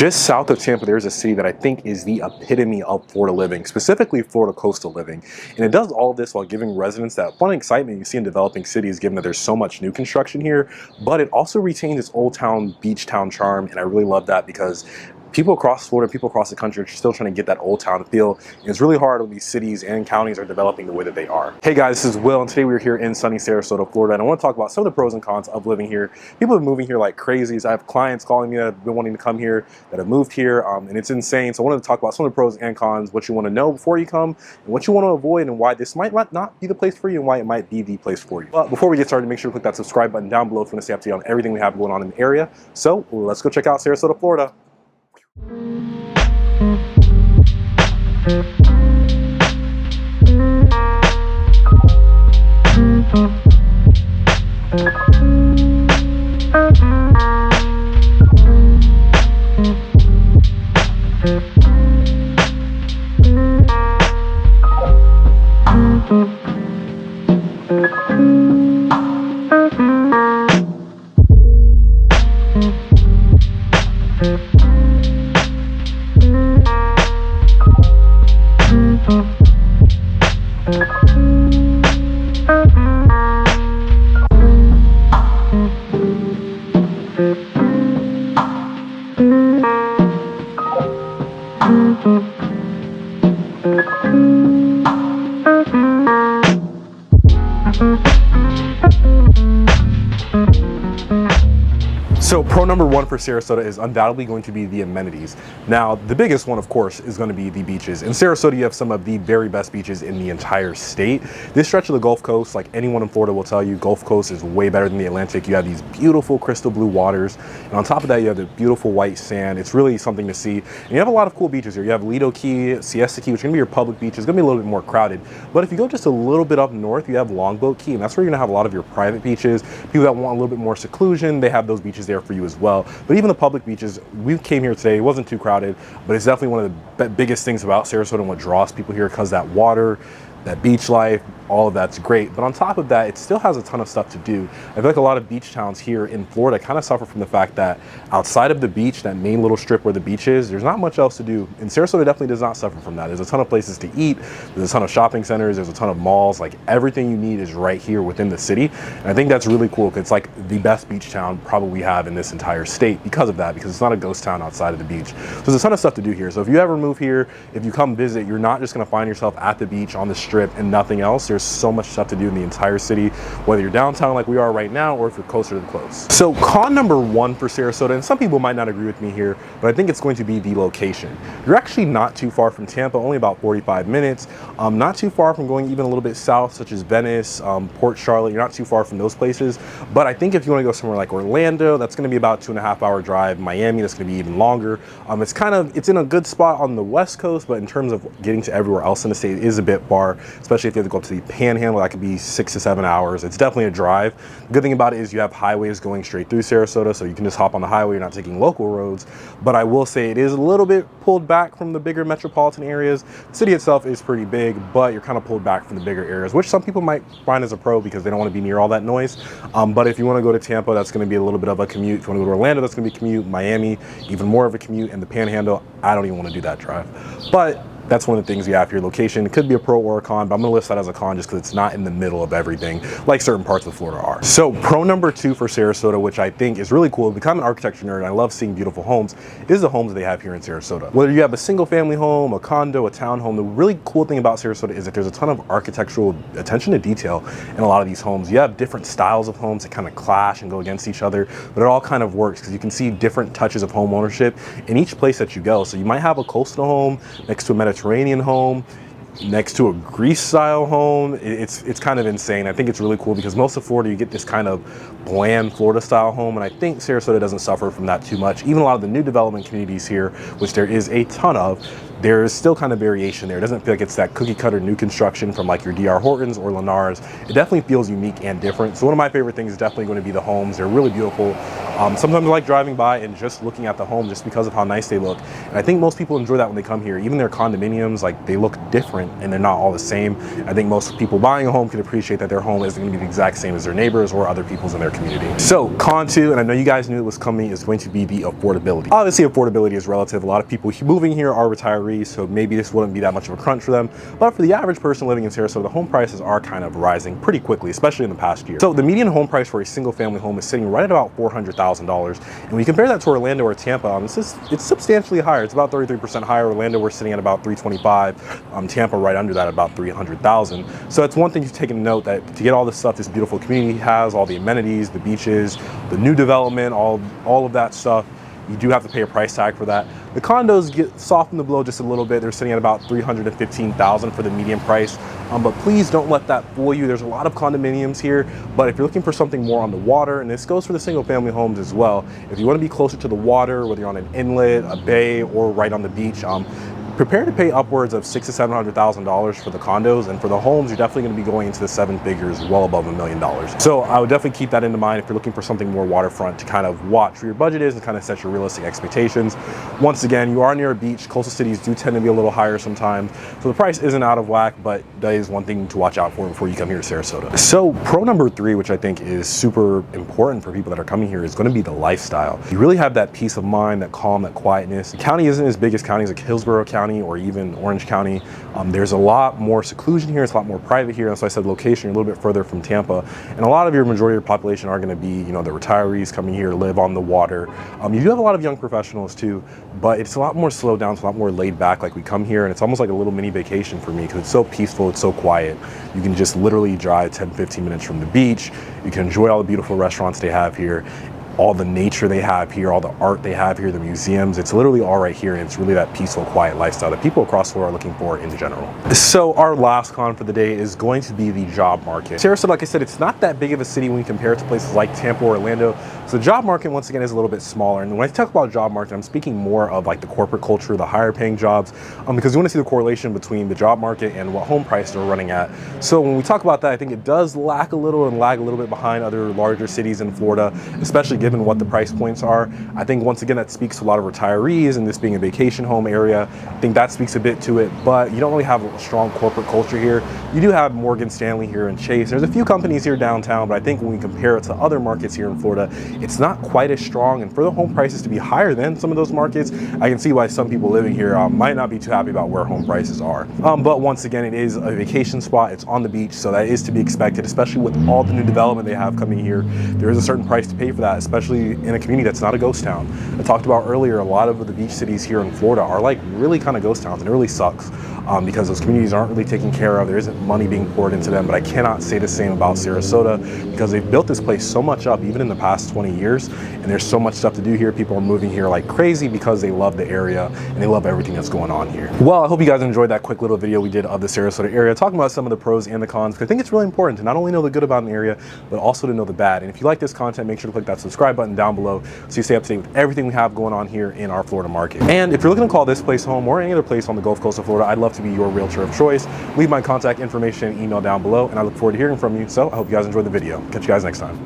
Just south of Tampa, there's a city that I think is the epitome of Florida living, specifically Florida coastal living. And it does all of this while giving residents that fun excitement you see in developing cities, given that there's so much new construction here. But it also retains its old town, beach town charm. And I really love that because people across Florida, people across the country are still trying to get that old town feel. And it's really hard when these cities and counties are developing the way that they are. Hey guys, this is Will, and today we're here in sunny Sarasota, Florida, and I want to talk about some of the pros and cons of living here. People are moving here like crazies. I have clients calling me that have been wanting to come here, that have moved here, and it's insane. So I wanted to talk about some of the pros and cons, what you want to know before you come, and what you want to avoid, and why this might not be the place for you, and why it might be the place for you. But before we get started, make sure to click that subscribe button down below if you want to stay up to date on everything we have going on in the area. So let's go check out Sarasota, Florida. So pro number one for Sarasota is undoubtedly going to be the amenities. Now, the biggest one, of course, is going to be the beaches. In Sarasota, you have some of the very best beaches in the entire state. This stretch of the Gulf Coast, like anyone in Florida will tell you, Gulf Coast is way better than the Atlantic. You have these beautiful crystal blue waters, and on top of that, you have the beautiful white sand. It's really something to see. And you have a lot of cool beaches here. You have Lido Key, Siesta Key, which is going to be your public beach. It's going to be a little bit more crowded. But if you go just a little bit up north, you have Longboat Key, and that's where you're going to have a lot of your private beaches. People that want a little bit more seclusion, they have those beaches there for you as well. But even the public beaches, we came here today, it wasn't too crowded, but it's definitely one of the biggest things about Sarasota and what draws people here, because that water, that beach life, all of that's great. But on top of that, it still has a ton of stuff to do. I feel like a lot of beach towns here in Florida kind of suffer from the fact that outside of the beach, that main little strip where the beach is, there's not much else to do. And Sarasota definitely does not suffer from that. There's a ton of places to eat, there's a ton of shopping centers, there's a ton of malls, like everything you need is right here within the city. And I think that's really cool, because it's like the best beach town probably we have in this entire state because of that, because it's not a ghost town outside of the beach. So there's a ton of stuff to do here. So if you ever move here, if you come visit, you're not just gonna find yourself at the beach on the strip and nothing else. There's so much stuff to do in the entire city, whether you're downtown like we are right now, or if you're closer to the coast. So con number one for Sarasota, and some people might not agree with me here, but I think it's going to be the location. You're actually not too far from Tampa, only about 45 minutes. Not too far from going even a little bit south, such as Venice, Port Charlotte. You're not too far from those places. But I think if you want to go somewhere like Orlando, that's going to be about 2.5 hour drive. Miami, that's going to be even longer. It's in a good spot on the West Coast, but in terms of getting to everywhere else in the state, it is a bit far, especially if you have to go up to the Panhandle. That could be 6 to 7 hours. It's definitely a drive. The good thing about it is you have highways going straight through Sarasota, so you can just hop on the highway. You're not taking local roads. But I will say it is a little bit pulled back from the bigger metropolitan areas. The city itself is pretty big, but you're kind of pulled back from the bigger areas, which some people might find as a pro because they don't want to be near all that noise. But if you want to go to Tampa, that's going to be a little bit of a commute. If you want to go to Orlando, that's going to be a commute. Miami, even more of a commute. And the Panhandle, I don't even want to do that drive. But that's one of the things you have here. Location, it could be a pro or a con, but I'm gonna list that as a con just because it's not in the middle of everything like certain parts of Florida are. So pro number two for Sarasota, which I think is really cool, because I'm an architecture nerd and I love seeing beautiful homes, is the homes that they have here in Sarasota. Whether you have a single family home, a condo, a townhome, the really cool thing about Sarasota is that there's a ton of architectural attention to detail in a lot of these homes. You have different styles of homes that kind of clash and go against each other, but it all kind of works because you can see different touches of home ownership in each place that you go. So you might have a coastal home next to a Mediterranean home, next to a Greece style home. It's kind of insane. I think it's really cool because most of Florida, you get this kind of bland Florida style home, and I think Sarasota doesn't suffer from that too much. Even a lot of the new development communities here, which there is a ton of, there's still kind of variation there. It doesn't feel like it's that cookie cutter new construction from like your DR Hortons or Lennars. It definitely feels unique and different. So one of my favorite things is definitely going to be the homes. They're really beautiful. Sometimes I like driving by and just looking at the home just because of how nice they look. And I think most people enjoy that when they come here. Even their condominiums, like, they look different and they're not all the same. I think most people buying a home can appreciate that their home isn't going to be the exact same as their neighbors or other people's in their community. So con two, and I know you guys knew it was coming, is going to be the affordability. Obviously, affordability is relative. A lot of people moving here are retirees, so maybe this wouldn't be that much of a crunch for them. But for the average person living in Sarasota, the home prices are kind of rising pretty quickly, especially in the past year. So the median home price for a single family home is sitting right at about $400,000. And when you compare that to Orlando or Tampa, it's substantially higher. It's about 33% higher. Orlando, we're sitting at about $325,000. Tampa, right under that, about $300,000. So it's one thing to take a note that to get all this stuff this beautiful community has, all the amenities, the beaches, the new development, all of that stuff, you do have to pay a price tag for that. The condos get softened the blow just a little bit. They're sitting at about $315,000 for the median price. But please don't let that fool you. There's a lot of condominiums here, but if you're looking for something more on the water, and this goes for the single family homes as well, if you want to be closer to the water, whether you're on an inlet, a bay, or right on the beach, prepare to pay upwards of $600,000 to $700,000 for the condos, and for the homes, you're definitely going to be going into the seven figures, well above $1 million. So I would definitely keep that into mind if you're looking for something more waterfront to kind of watch where your budget is and kind of set your realistic expectations. Once again, you are near a beach. Coastal cities do tend to be a little higher sometimes, so the price isn't out of whack, but that is one thing to watch out for before you come here to Sarasota. So pro number three, which I think is super important for people that are coming here, is going to be the lifestyle. You really have that peace of mind, that calm, that quietness. The county isn't as big as counties like Hillsborough County or even Orange County. There's a lot more seclusion here. It's a lot more private here. And so I said location, you're a little bit further from Tampa. And a lot of your majority of your population are going to be, you know, the retirees coming here, live on the water. You do have a lot of young professionals too, but it's a lot more slowed down. It's a lot more laid back. Like, we come here and it's almost like a little mini vacation for me because it's so peaceful. It's so quiet. You can just literally drive 10, 15 minutes from the beach. You can enjoy all the beautiful restaurants they have here, all the nature they have here, all the art they have here, the museums. It's literally all right here, and it's really that peaceful, quiet lifestyle that people across Florida are looking for in general. So our last con for the day is going to be the job market. Sarasota, like I said, it's not that big of a city when you compare it to places like Tampa or Orlando. So the job market, once again, is a little bit smaller. And when I talk about job market, I'm speaking more of like the corporate culture, the higher paying jobs, because you want to see the correlation between the job market and what home prices are running at. So when we talk about that, I think it does lag a little bit behind other larger cities in Florida, especially given what the price points are. I think once again that speaks to a lot of retirees, and this being a vacation home area, I think that speaks a bit to it. But you don't really have a strong corporate culture here. You do have Morgan Stanley here and Chase. There's a few companies here downtown, but I think when we compare it to other markets here in Florida, it's not quite as strong. And for the home prices to be higher than some of those markets, I can see why some people living here might not be too happy about where home prices are. But once again, it is a vacation spot. It's on the beach, so that is to be expected, especially with all the new development they have coming here. There is a certain price to pay for that, especially in a community that's not a ghost town. I talked about earlier, a lot of the beach cities here in Florida are like really kind of ghost towns, and it really sucks because those communities aren't really taken care of. There isn't money being poured into them. But I cannot say the same about Sarasota, because they've built this place so much up, even in the past 20 years, and there's so much stuff to do here. People are moving here like crazy because they love the area and they love everything that's going on here. Well, I hope you guys enjoyed that quick little video we did of the Sarasota area, talking about some of the pros and the cons, because I think it's really important to not only know the good about an area, but also to know the bad. And if you like this content, make sure to click that subscribe button down below so you stay up to date with everything we have going on here in our Florida market. And if you're looking to call this place home or any other place on the Gulf Coast of Florida, I'd love to be your realtor of choice. Leave my contact information and email down below, and I look forward to hearing from you. So I hope you guys enjoyed the video. Catch you guys next time.